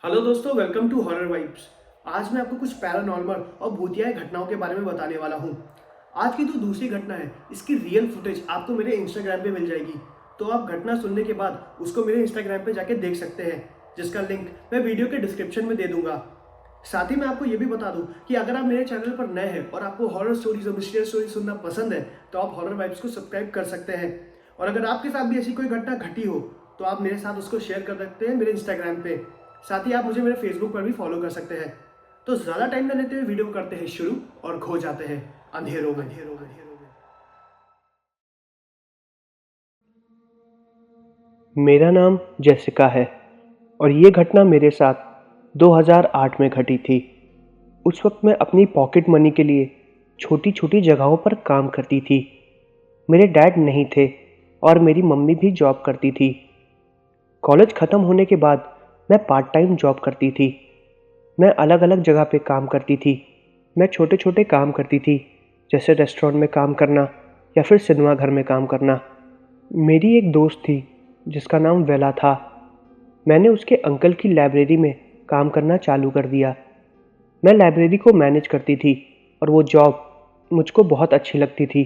Hello दोस्तों, welcome to horror vibes. आज मैं आपको कुछ पैरानॉर्मल और भूतिया घटनाओं के बारे में बताने वाला हूँ। आज की जो दूसरी घटना है, इसकी रियल फुटेज आपको मेरे इंस्टाग्राम पे मिल जाएगी। तो आप घटना सुनने के बाद उसको मेरे इंस्टाग्राम पे जाके देख सकते हैं, जिसका लिंक मैं वीडियो के डिस्क्रिप्शन में दे दूंगा। साथ ही मैं आपको ये भी बता दूं कि अगर आप मेरे चैनल पर नए हैं और आपको हॉरर स्टोरीज और मिस्टीरियस स्टोरीज सुनना पसंद है, तो आप हॉरर वाइब्स को सब्सक्राइब कर सकते हैं। और अगर आपके साथ भी ऐसी कोई घटना घटी हो, तो आप मेरे साथ उसको शेयर कर सकते हैं मेरे इंस्टाग्राम पे। साथ ही आप मुझे मेरे फेसबुक पर भी फॉलो कर सकते हैं। तो ज़्यादा टाइम न लेते हुए वीडियो करते हैं शुरू और खो जाते हैं अंधेरों में। मेरा नाम जेसिका है और ये घटना मेरे साथ 2008 में घटी थी। उस वक्त मैं अपनी पॉकेट मनी के लिए छोटी छोटी जगहों पर काम करती थी। मेरे डैड नहीं थे और मेरी मम्मी भी जॉब करती थी। कॉलेज ख़त्म होने के बाद मैं पार्ट टाइम जॉब करती थी। मैं अलग अलग जगह पे काम करती थी। मैं छोटे छोटे काम करती थी, जैसे रेस्टोरेंट में काम करना या फिर सिनेमा घर में काम करना। मेरी एक दोस्त थी जिसका नाम वेला था। मैंने उसके अंकल की लाइब्रेरी में काम करना चालू कर दिया। मैं लाइब्रेरी को मैनेज करती थी और वो जॉब मुझको बहुत अच्छी लगती थी,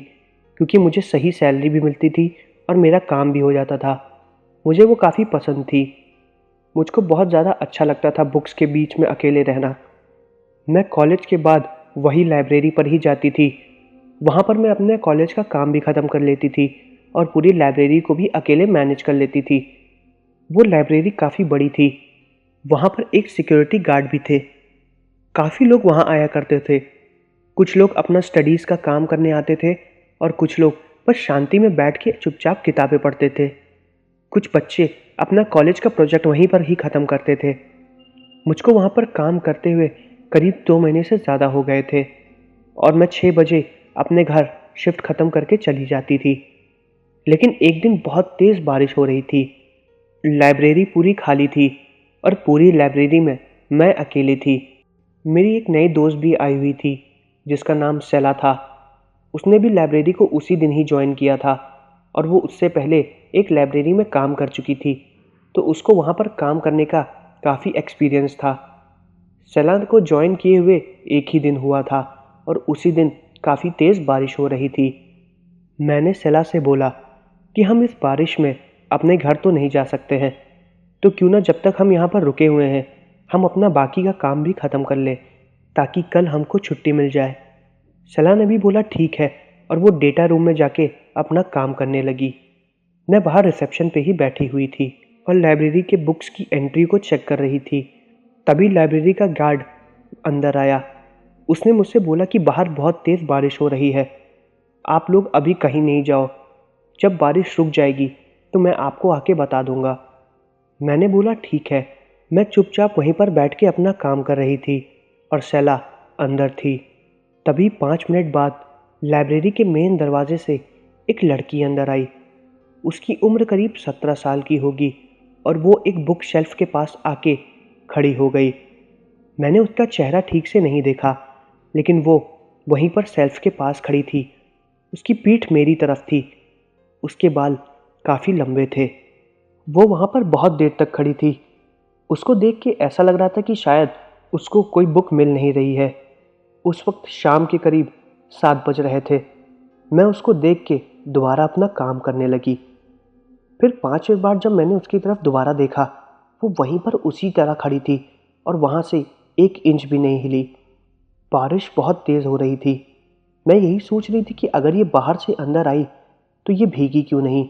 क्योंकि मुझे सही सैलरी भी मिलती थी और मेरा काम भी हो जाता था। मुझे वो काफ़ी पसंद थी। मुझको बहुत ज़्यादा अच्छा लगता था बुक्स के बीच में अकेले रहना। मैं कॉलेज के बाद वही लाइब्रेरी पर ही जाती थी। वहाँ पर मैं अपने कॉलेज का काम भी ख़त्म कर लेती थी और पूरी लाइब्रेरी को भी अकेले मैनेज कर लेती थी। वो लाइब्रेरी काफ़ी बड़ी थी। वहाँ पर एक सिक्योरिटी गार्ड भी थे। काफ़ी लोग वहाँ आया करते थे। कुछ लोग अपना स्टडीज़ का काम करने आते थे और कुछ लोग बस शांति में बैठ के चुपचाप किताबें पढ़ते थे। कुछ बच्चे अपना कॉलेज का प्रोजेक्ट वहीं पर ही ख़त्म करते थे। मुझको वहाँ पर काम करते हुए करीब 2 महीने से ज़्यादा हो गए थे और मैं 6 बजे अपने घर शिफ्ट ख़त्म करके चली जाती थी। लेकिन एक दिन बहुत तेज़ बारिश हो रही थी। लाइब्रेरी पूरी खाली थी और पूरी लाइब्रेरी में मैं अकेली थी। मेरी एक नई दोस्त भी आई हुई थी जिसका नाम सेला था। उसने भी लाइब्रेरी को उसी दिन ही ज्वाइन किया था और वो उससे पहले एक लाइब्रेरी में काम कर चुकी थी, तो उसको वहाँ पर काम करने का काफ़ी एक्सपीरियंस था। सेला को ज्वाइन किए हुए एक ही दिन हुआ था और उसी दिन काफ़ी तेज़ बारिश हो रही थी। मैंने सेला से बोला कि हम इस बारिश में अपने घर तो नहीं जा सकते हैं, तो क्यों ना जब तक हम यहाँ पर रुके हुए हैं हम अपना बाकी का काम भी ख़त्म कर लें, ताकि कल हमको छुट्टी मिल जाए। सेला ने भी बोला ठीक है और वो डेटा रूम में जाके अपना काम करने लगी। मैं बाहर रिसेप्शन पे ही बैठी हुई थी और लाइब्रेरी के बुक्स की एंट्री को चेक कर रही थी। तभी लाइब्रेरी का गार्ड अंदर आया। उसने मुझसे बोला कि बाहर बहुत तेज़ बारिश हो रही है, आप लोग अभी कहीं नहीं जाओ। जब बारिश रुक जाएगी तो मैं आपको आके बता दूंगा। मैंने बोला ठीक है। मैं चुपचाप वहीं पर बैठ के अपना काम कर रही थी और सेला अंदर थी। तभी 5 मिनट बाद लाइब्रेरी के मेन दरवाजे से एक लड़की अंदर आई। उसकी उम्र करीब 17 साल की होगी और वो एक बुक शेल्फ के पास आके खड़ी हो गई। मैंने उसका चेहरा ठीक से नहीं देखा, लेकिन वो वहीं पर शेल्फ के पास खड़ी थी। उसकी पीठ मेरी तरफ थी। उसके बाल काफ़ी लंबे थे। वो वहाँ पर बहुत देर तक खड़ी थी। उसको देख के ऐसा लग रहा था कि शायद उसको कोई बुक मिल नहीं रही है। उस वक्त शाम के करीब 7 बज रहे थे। मैं उसको देख के दोबारा अपना काम करने लगी। फिर 5 मिनट बाद जब मैंने उसकी तरफ दोबारा देखा, वो वहीं पर उसी तरह खड़ी थी और वहाँ से 1 इंच भी नहीं हिली। बारिश बहुत तेज़ हो रही थी। मैं यही सोच रही थी कि अगर ये बाहर से अंदर आई तो ये भीगी क्यों नहीं।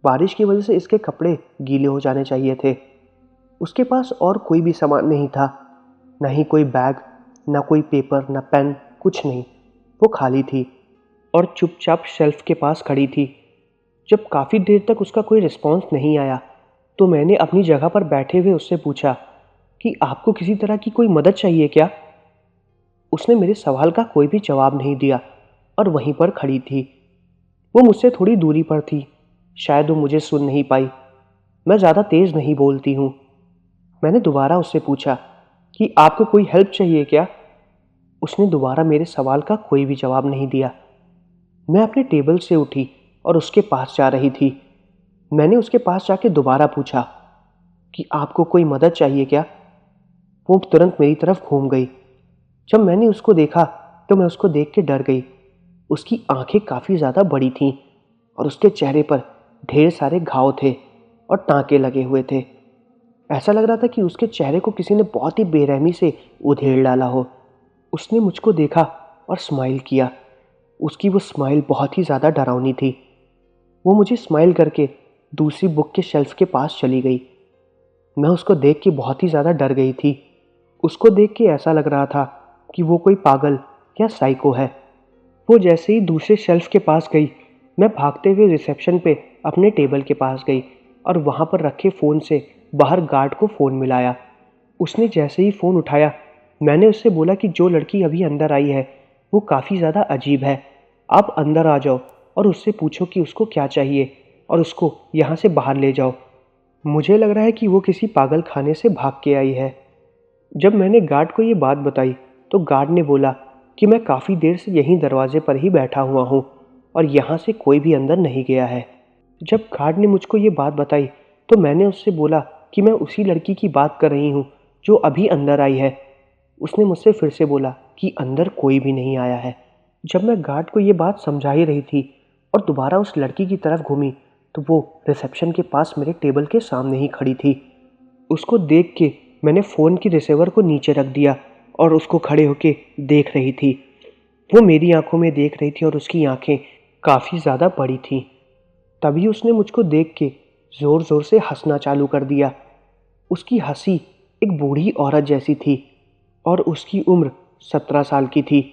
बारिश की वजह से इसके कपड़े गीले हो जाने चाहिए थे। उसके पास और कोई भी सामान नहीं था, ना ही कोई बैग, ना कोई पेपर, ना पेन, कुछ नहीं। वो खाली थी और चुपचाप शेल्फ के पास खड़ी थी। जब काफ़ी देर तक उसका कोई रिस्पॉन्स नहीं आया, तो मैंने अपनी जगह पर बैठे हुए उससे पूछा कि आपको किसी तरह की कोई मदद चाहिए क्या। उसने मेरे सवाल का कोई भी जवाब नहीं दिया और वहीं पर खड़ी थी। वो मुझसे थोड़ी दूरी पर थी, शायद वो मुझे सुन नहीं पाई। मैं ज़्यादा तेज़ नहीं बोलती हूँ। मैंने दोबारा उससे पूछा कि आपको कोई हेल्प चाहिए क्या। उसने दोबारा मेरे सवाल का कोई भी जवाब नहीं दिया। मैं अपने टेबल से उठी और उसके पास जा रही थी। मैंने उसके पास जाके दोबारा पूछा कि आपको कोई मदद चाहिए क्या। वो तुरंत मेरी तरफ घूम गई। जब मैंने उसको देखा तो मैं उसको देख के डर गई। उसकी आंखें काफ़ी ज़्यादा बड़ी थीं और उसके चेहरे पर ढेर सारे घाव थे और टाँके लगे हुए थे। ऐसा लग रहा था कि उसके चेहरे को किसी ने बहुत ही बेरहमी से उधेड़ डाला हो। उसने मुझको देखा और स्माइल किया। उसकी वो स्माइल बहुत ही ज़्यादा डरावनी थी। वो मुझे स्माइल करके दूसरी बुक के शेल्फ के पास चली गई। मैं उसको देख के बहुत ही ज़्यादा डर गई थी। उसको देख के ऐसा लग रहा था कि वो कोई पागल या साइको है। वो जैसे ही दूसरे शेल्फ के पास गई, मैं भागते हुए रिसेप्शन पे अपने टेबल के पास गई और वहाँ पर रखे फ़ोन से बाहर गार्ड को फ़ोन मिलाया। उसने जैसे ही फ़ोन उठाया, मैंने उससे बोला कि जो लड़की अभी अंदर आई है वो काफ़ी ज़्यादा अजीब है। आप अंदर आ जाओ और उससे पूछो कि उसको क्या चाहिए और उसको यहाँ से बाहर ले जाओ। मुझे लग रहा है कि वो किसी पागल खाने से भाग के आई है। जब मैंने गार्ड को ये बात बताई तो गार्ड ने बोला कि मैं काफ़ी देर से यहीं दरवाजे पर ही बैठा हुआ हूँ और यहाँ से कोई भी अंदर नहीं गया है। जब गार्ड ने मुझको ये बात बताई तो मैंने उससे बोला कि मैं उसी लड़की की बात कर रही हूँ जो अभी अंदर आई है। उसने मुझसे फिर से बोला कि अंदर कोई भी नहीं आया है। जब मैं गार्ड को ये बात समझा ही रही थी और दोबारा उस लड़की की तरफ घूमी तो वो रिसेप्शन के पास मेरे टेबल के सामने ही खड़ी थी। उसको देख के मैंने फ़ोन की रिसीवर को नीचे रख दिया और उसको खड़े होके देख रही थी। वो मेरी आंखों में देख रही थी और उसकी आंखें काफ़ी ज़्यादा बड़ी थीं। तभी उसने मुझको देख के ज़ोर ज़ोर से हंसना चालू कर दिया। उसकी हंसी एक बूढ़ी औरत जैसी थी और उसकी उम्र 17 साल की थी।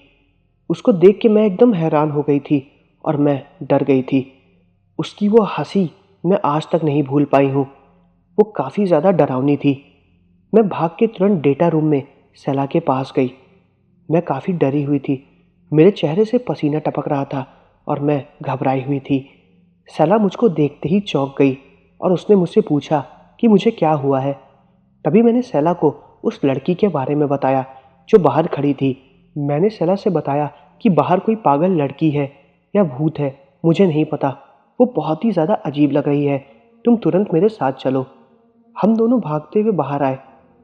उसको देख के मैं एकदम हैरान हो गई थी और मैं डर गई थी। उसकी वो हंसी मैं आज तक नहीं भूल पाई हूँ। वो काफ़ी ज़्यादा डरावनी थी। मैं भाग के तुरंत डेटा रूम में सेला के पास गई। मैं काफ़ी डरी हुई थी। मेरे चेहरे से पसीना टपक रहा था और मैं घबराई हुई थी। सेला मुझको देखते ही चौंक गई और उसने मुझसे पूछा कि मुझे क्या हुआ है। तभी मैंने सेला को उस लड़की के बारे में बताया जो बाहर खड़ी थी। मैंने सेला से बताया कि बाहर कोई पागल लड़की है या भूत है, मुझे नहीं पता। वो बहुत ही ज़्यादा अजीब लग रही है। तुम तुरंत मेरे साथ चलो। हम दोनों भागते हुए बाहर आए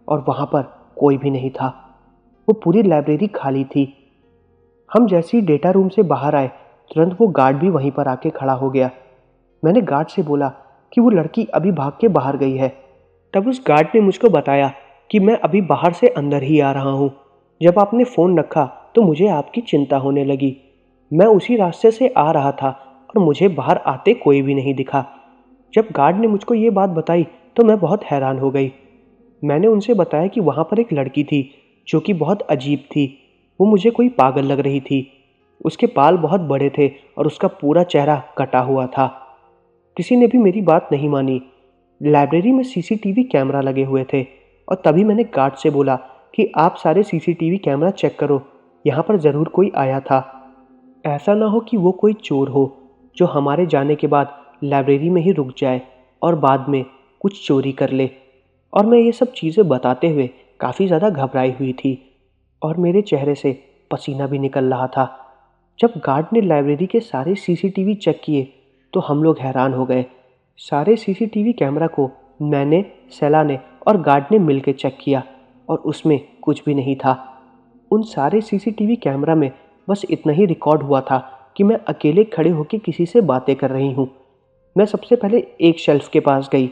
और वहाँ पर कोई भी नहीं था। वो पूरी लाइब्रेरी खाली थी। हम जैसे ही डेटा रूम से बाहर आए तुरंत वो गार्ड भी वहीं पर आके खड़ा हो गया। मैंने गार्ड से बोला कि वो लड़की अभी भाग के बाहर गई है। तब उस गार्ड ने मुझको बताया कि मैं अभी बाहर से अंदर ही आ रहा हूँ। जब आपने फ़ोन रखा तो मुझे आपकी चिंता होने लगी। मैं उसी रास्ते से आ रहा था और मुझे बाहर आते कोई भी नहीं दिखा। जब गार्ड ने मुझको ये बात बताई तो मैं बहुत हैरान हो गई। मैंने उनसे बताया कि वहाँ पर एक लड़की थी जो कि बहुत अजीब थी। वो मुझे कोई पागल लग रही थी। उसके बाल बहुत बड़े थे और उसका पूरा चेहरा कटा हुआ था। किसी ने भी मेरी बात नहीं मानी। लाइब्रेरी में सीसीटीवी कैमरा लगे हुए थे और तभी मैंने गार्ड से बोला कि आप सारे सीसीटीवी कैमरा चेक करो, यहाँ पर ज़रूर कोई आया था। ऐसा ना हो कि वो कोई चोर हो जो हमारे जाने के बाद लाइब्रेरी में ही रुक जाए और बाद में कुछ चोरी कर ले। और मैं ये सब चीज़ें बताते हुए काफ़ी ज़्यादा घबराई हुई थी और मेरे चेहरे से पसीना भी निकल रहा था। जब गार्ड ने लाइब्रेरी के सारे सीसीटीवी चेक किए तो हम लोग हैरान हो गए। सारे सीसीटीवी कैमरा को मैंने, सेला ने और गार्ड ने मिलकर चेक किया और उसमें कुछ भी नहीं था। उन सारे सीसीटीवी कैमरा में बस इतना ही रिकॉर्ड हुआ था कि मैं अकेले खड़े होकर किसी से बातें कर रही हूँ। मैं सबसे पहले एक शेल्फ के पास गई।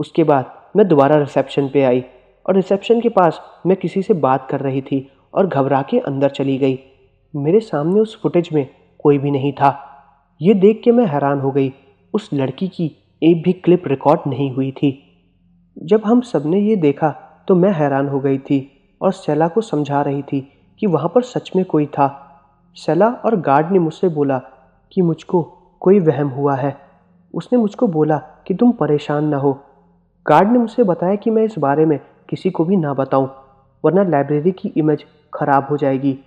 उसके बाद मैं दोबारा रिसेप्शन पे आई और रिसेप्शन के पास मैं किसी से बात कर रही थी और घबरा के अंदर चली गई। मेरे सामने उस फुटेज में कोई भी नहीं था। ये देख के मैं हैरान हो गई। उस लड़की की एक भी क्लिप रिकॉर्ड नहीं हुई थी। जब हम सबने ये देखा तो मैं हैरान हो गई थी और सेला को समझा रही थी कि वहाँ पर सच में कोई था। सेला और गार्ड ने मुझसे बोला कि मुझको कोई वहम हुआ है। उसने मुझको बोला कि तुम परेशान ना हो। गार्ड ने मुझसे बताया कि मैं इस बारे में किसी को भी ना बताऊं, वरना लाइब्रेरी की इमेज खराब हो जाएगी।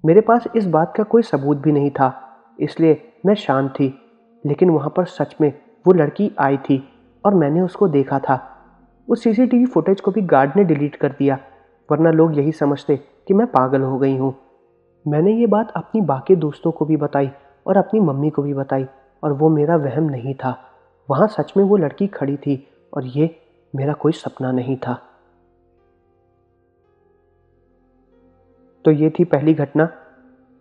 मेरे पास इस बात का कोई सबूत भी नहीं था, इसलिए मैं शांत थी। लेकिन वहाँ पर सच में वो लड़की आई थी और मैंने उसको देखा था। उस सीसीटीवी फुटेज को भी गार्ड ने डिलीट कर दिया, वरना लोग यही समझते कि मैं पागल हो गई हूँ। मैंने ये बात अपनी बाकी दोस्तों को भी बताई और अपनी मम्मी को भी बताई और वो मेरा वहम नहीं था। वहाँ सच में वो लड़की खड़ी थी और ये मेरा कोई सपना नहीं था। तो ये थी पहली घटना।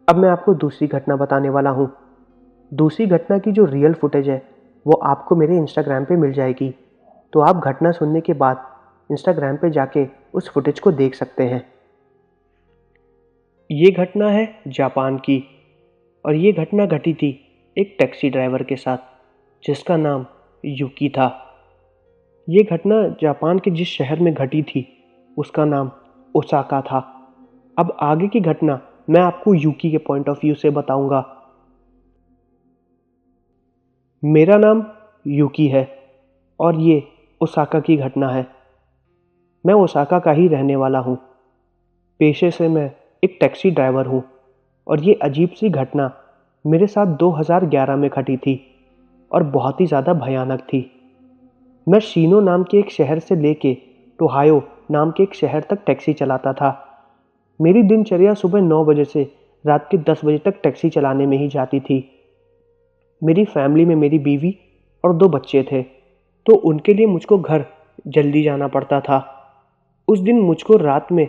अब मैं आपको दूसरी घटना बताने वाला हूँ। दूसरी घटना की जो रियल फुटेज है वो आपको मेरे इंस्टाग्राम पे मिल जाएगी, तो आप घटना सुनने के बाद इंस्टाग्राम पे जाके उस फुटेज को देख सकते हैं। ये घटना है जापान की, और ये घटना घटी थी एक टैक्सी ड्राइवर के साथ जिसका नाम यूकी था। ये घटना जापान के जिस शहर में घटी थी उसका नाम ओसाका था। अब आगे की घटना मैं आपको यूकी के पॉइंट ऑफ व्यू से बताऊंगा। मेरा नाम यूकी है और ये ओसाका की घटना है। मैं ओसाका का ही रहने वाला हूँ। पेशे से मैं एक टैक्सी ड्राइवर हूँ और ये अजीब सी घटना मेरे साथ 2011 में घटी थी और बहुत ही ज़्यादा भयानक थी। मैं शीनो नाम के एक शहर से लेके टोहायो नाम के एक शहर तक टैक्सी चलाता था। मेरी दिनचर्या सुबह 9 बजे से रात के 10 बजे तक टैक्सी चलाने में ही जाती थी। मेरी फैमिली में मेरी बीवी और 2 बच्चे थे, तो उनके लिए मुझको घर जल्दी जाना पड़ता था। उस दिन मुझको रात में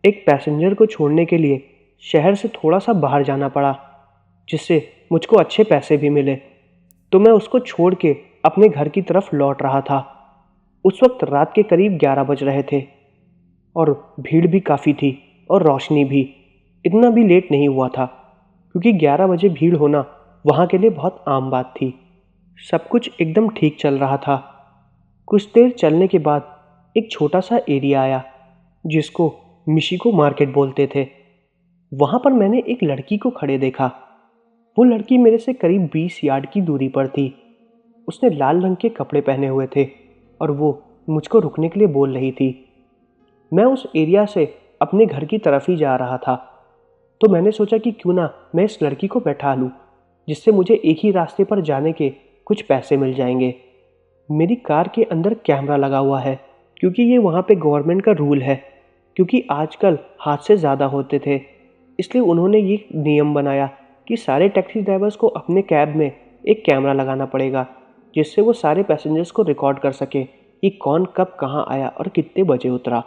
एक पैसेंजर को छोड़ने के लिए शहर से थोड़ा सा बाहर जाना पड़ा, जिससे मुझको अच्छे पैसे भी मिले। तो मैं उसको छोड़ के अपने घर की तरफ लौट रहा था। उस वक्त रात के करीब 11 बज रहे थे और भीड़ भी काफ़ी थी और रोशनी भी। इतना भी लेट नहीं हुआ था, क्योंकि 11 बजे भीड़ होना वहाँ के लिए बहुत आम बात थी। सब कुछ एकदम ठीक चल रहा था। कुछ देर चलने के बाद एक छोटा सा एरिया आया जिसको मिशिको मार्केट बोलते थे। वहाँ पर मैंने एक लड़की को खड़े देखा। वो लड़की मेरे से करीब 20 यार्ड की दूरी पर थी। उसने लाल रंग के कपड़े पहने हुए थे और वो मुझको रुकने के लिए बोल रही थी। मैं उस एरिया से अपने घर की तरफ ही जा रहा था, तो मैंने सोचा कि क्यों ना मैं इस लड़की को बैठा लूँ, जिससे मुझे एक ही रास्ते पर जाने के कुछ पैसे मिल जाएंगे। मेरी कार के अंदर कैमरा लगा हुआ है, क्योंकि ये वहाँ पे गवर्नमेंट का रूल है, क्योंकि आजकल हादसे ज़्यादा होते थे, इसलिए उन्होंने ये नियम बनाया कि सारे टैक्सी ड्राइवर्स को अपने कैब में एक कैमरा लगाना पड़ेगा, जिससे वो सारे पैसेंजर्स को रिकॉर्ड कर सके कि कौन कब कहाँ आया और कितने बजे उतरा।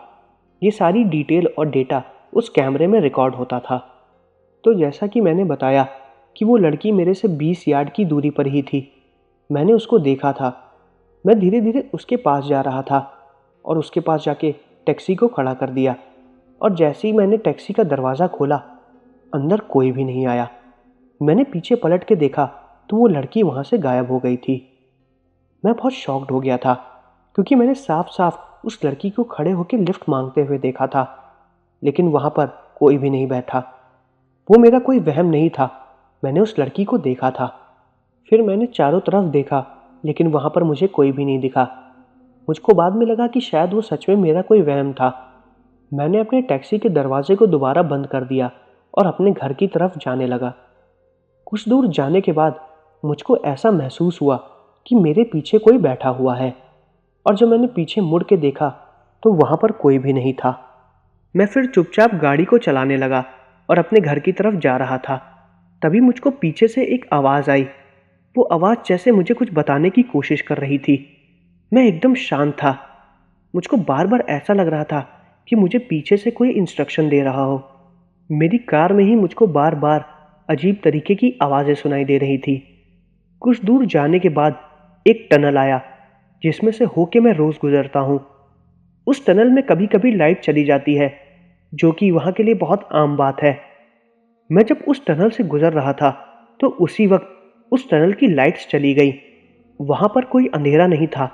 ये सारी डिटेल और डेटा उस कैमरे में रिकॉर्ड होता था। तो जैसा कि मैंने बताया कि वो लड़की मेरे से 20 यार्ड की दूरी पर ही थी। मैंने उसको देखा था। मैं धीरे धीरे उसके पास जा रहा था और उसके पास जाके टैक्सी को खड़ा कर दिया, और जैसे ही मैंने टैक्सी का दरवाज़ा खोला, अंदर कोई भी नहीं आया। मैंने पीछे पलट के देखा तो वो लड़की वहाँ से गायब हो गई थी। मैं बहुत शॉक्ड हो गया था, क्योंकि मैंने साफ साफ उस लड़की को खड़े होकर लिफ्ट मांगते हुए देखा था, लेकिन वहाँ पर कोई भी नहीं बैठा। वो मेरा कोई वहम नहीं था, मैंने उस लड़की को देखा था। फिर मैंने चारों तरफ देखा, लेकिन वहाँ पर मुझे कोई भी नहीं दिखा। मुझको बाद में लगा कि शायद वो सच में मेरा कोई वहम था। मैंने अपने टैक्सी के दरवाजे को दोबारा बंद कर दिया और अपने घर की तरफ जाने लगा। कुछ दूर जाने के बाद मुझको ऐसा महसूस हुआ कि मेरे पीछे कोई बैठा हुआ है, और जब मैंने पीछे मुड़ के देखा तो वहाँ पर कोई भी नहीं था। मैं फिर चुपचाप गाड़ी को चलाने लगा और अपने घर की तरफ जा रहा था। तभी मुझको पीछे से एक आवाज़ आई। वो आवाज़ जैसे मुझे कुछ बताने की कोशिश कर रही थी। मैं एकदम शांत था। मुझको बार बार ऐसा लग रहा था कि मुझे पीछे से कोई इंस्ट्रक्शन दे रहा हो। मेरी कार में ही मुझको बार बार अजीब तरीके की आवाज़ें सुनाई दे रही थी। कुछ दूर जाने के बाद एक टनल आया, जिसमें से होके मैं रोज़ गुजरता हूँ। उस टनल में कभी कभी लाइट चली जाती है, जो कि वहाँ के लिए बहुत आम बात है। मैं जब उस टनल से गुजर रहा था तो उसी वक्त उस टनल की लाइट्स चली गई। वहाँ पर कोई अंधेरा नहीं था।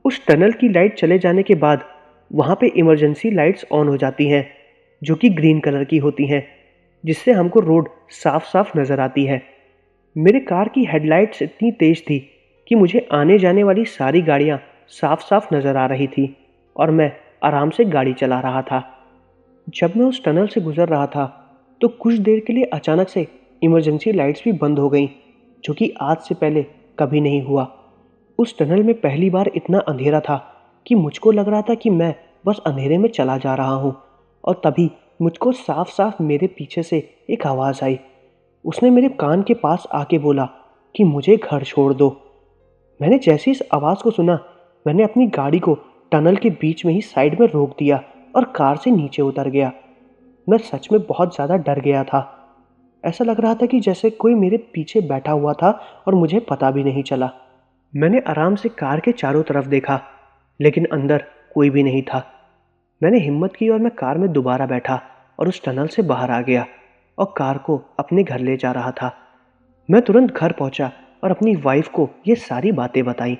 उस टनल की लाइट चले जाने के बाद वहाँ पे इमरजेंसी लाइट्स ऑन हो जाती हैं, जो कि ग्रीन कलर की होती हैं, जिससे हमको रोड साफ साफ नज़र आती है। मेरे कार की हेडलाइट्स इतनी तेज़ थी कि मुझे आने जाने वाली सारी गाड़ियाँ साफ साफ नज़र आ रही थी, और मैं आराम से गाड़ी चला रहा था। जब मैं उस टनल से गुजर रहा था तो कुछ देर के लिए अचानक से इमरजेंसी लाइट्स भी बंद हो गईं, जो कि आज से पहले कभी नहीं हुआ। उस टनल में पहली बार इतना अंधेरा था कि मुझको लग रहा था कि मैं बस अंधेरे में चला जा रहा हूँ, और तभी मुझको साफ साफ मेरे पीछे से एक आवाज़ आई। उसने मेरे कान के पास आके बोला कि मुझे घर छोड़ दो। मैंने जैसे इस आवाज़ को सुना, मैंने अपनी गाड़ी को टनल के बीच में ही साइड में रोक दिया और कार से नीचे उतर गया। मैं सच में बहुत ज़्यादा डर गया था। ऐसा लग रहा था कि जैसे कोई मेरे पीछे बैठा हुआ था और मुझे पता भी नहीं चला। मैंने आराम से कार के चारों तरफ देखा, लेकिन अंदर कोई भी नहीं था। मैंने हिम्मत की और मैं कार में दोबारा बैठा और उस टनल से बाहर आ गया और कार को अपने घर ले जा रहा था। मैं तुरंत घर पहुंचा और अपनी वाइफ को ये सारी बातें बताई।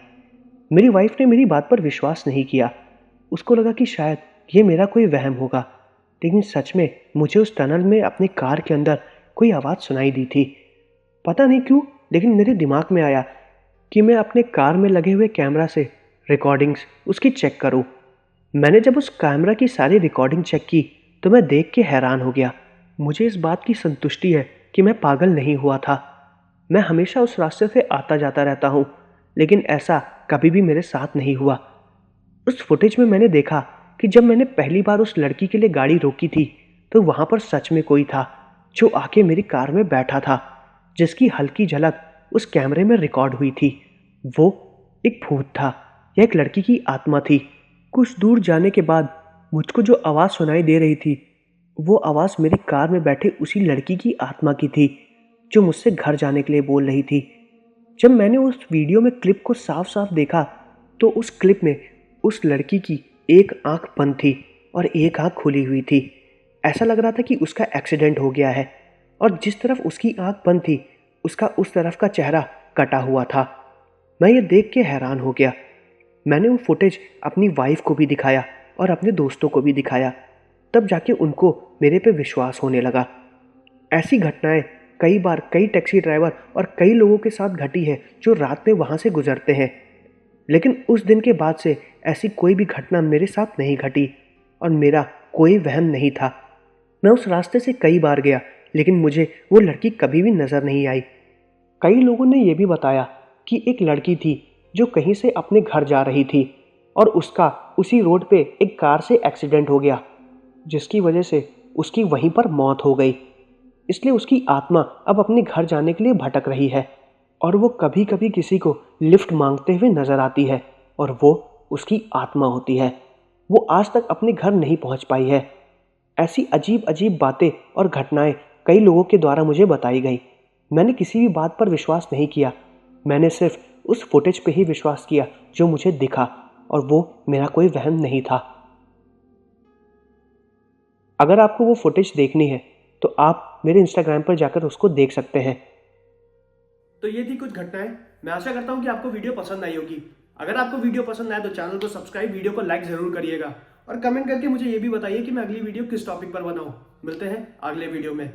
मेरी वाइफ ने मेरी बात पर विश्वास नहीं किया। उसको लगा कि शायद ये मेरा कोई वहम होगा, लेकिन सच में मुझे उस टनल में अपनी कार के अंदर कोई आवाज़ सुनाई दी थी। पता नहीं क्यों, लेकिन मेरे दिमाग में आया कि मैं अपने कार में लगे हुए कैमरा से रिकॉर्डिंग्स उसकी चेक करूं। मैंने जब उस कैमरा की सारी रिकॉर्डिंग चेक की तो मैं देख के हैरान हो गया। मुझे इस बात की संतुष्टि है कि मैं पागल नहीं हुआ था। मैं हमेशा उस रास्ते से आता जाता रहता हूँ, लेकिन ऐसा कभी भी मेरे साथ नहीं हुआ। उस फुटेज में मैंने देखा कि जब मैंने पहली बार उस लड़की के लिए गाड़ी रोकी थी तो वहां पर सच में कोई था जो आके मेरी कार में बैठा था, जिसकी हल्की झलक उस कैमरे में रिकॉर्ड हुई थी। वो एक भूत था या एक लड़की की आत्मा थी। कुछ दूर जाने के बाद मुझको जो आवाज़ सुनाई दे रही थी, वो आवाज़ मेरी कार में बैठे उसी लड़की की आत्मा की थी जो मुझसे घर जाने के लिए बोल रही थी। जब मैंने उस वीडियो में क्लिप को साफ साफ देखा तो उस क्लिप में उस लड़की की एक आंख बंद थी और एक आंख खुली हुई थी। ऐसा लग रहा था कि उसका एक्सीडेंट हो गया है, और जिस तरफ उसकी आंख बंद थी उसका उस तरफ का चेहरा कटा हुआ था। मैं ये देख के हैरान हो गया। मैंने वो फुटेज अपनी वाइफ को भी दिखाया और अपने दोस्तों को भी दिखाया। तब जाके उनको मेरे पे विश्वास होने लगा। ऐसी घटनाएं कई बार कई टैक्सी ड्राइवर और कई लोगों के साथ घटी है जो रात में वहाँ से गुजरते हैं, लेकिन उस दिन के बाद से ऐसी कोई भी घटना मेरे साथ नहीं घटी और मेरा कोई वहम नहीं था। मैं उस रास्ते से कई बार गया, लेकिन मुझे वो लड़की कभी भी नज़र नहीं आई। कई लोगों ने यह भी बताया कि एक लड़की थी जो कहीं से अपने घर जा रही थी और उसका उसी रोड पे एक कार से एक्सीडेंट हो गया, जिसकी वजह से उसकी वहीं पर मौत हो गई। इसलिए उसकी आत्मा अब अपने घर जाने के लिए भटक रही है और वो कभी कभी किसी को लिफ्ट मांगते हुए नजर आती है और वो उसकी आत्मा होती है। वो आज तक अपने घर नहीं पहुंच पाई है। ऐसी अजीब अजीब बातें और घटनाएं कई लोगों के द्वारा मुझे बताई गई। मैंने किसी भी बात पर विश्वास नहीं किया। मैंने सिर्फ उस फुटेज पे ही विश्वास किया जो मुझे दिखा, और वो मेरा कोई वहम नहीं था। अगर आपको वो फुटेज देखनी है तो आप मेरे इंस्टाग्राम पर जाकर उसको देख सकते हैं। तो ये थी कुछ घटनाएं। मैं आशा करता हूँ कि आपको वीडियो पसंद आई होगी। अगर आपको वीडियो पसंद आए तो चैनल को सब्सक्राइब, वीडियो को लाइक जरूर करिएगा और कमेंट करके मुझे ये भी बताइए कि मैं अगली वीडियो किस टॉपिक पर बनाऊँ। मिलते हैं अगले वीडियो में।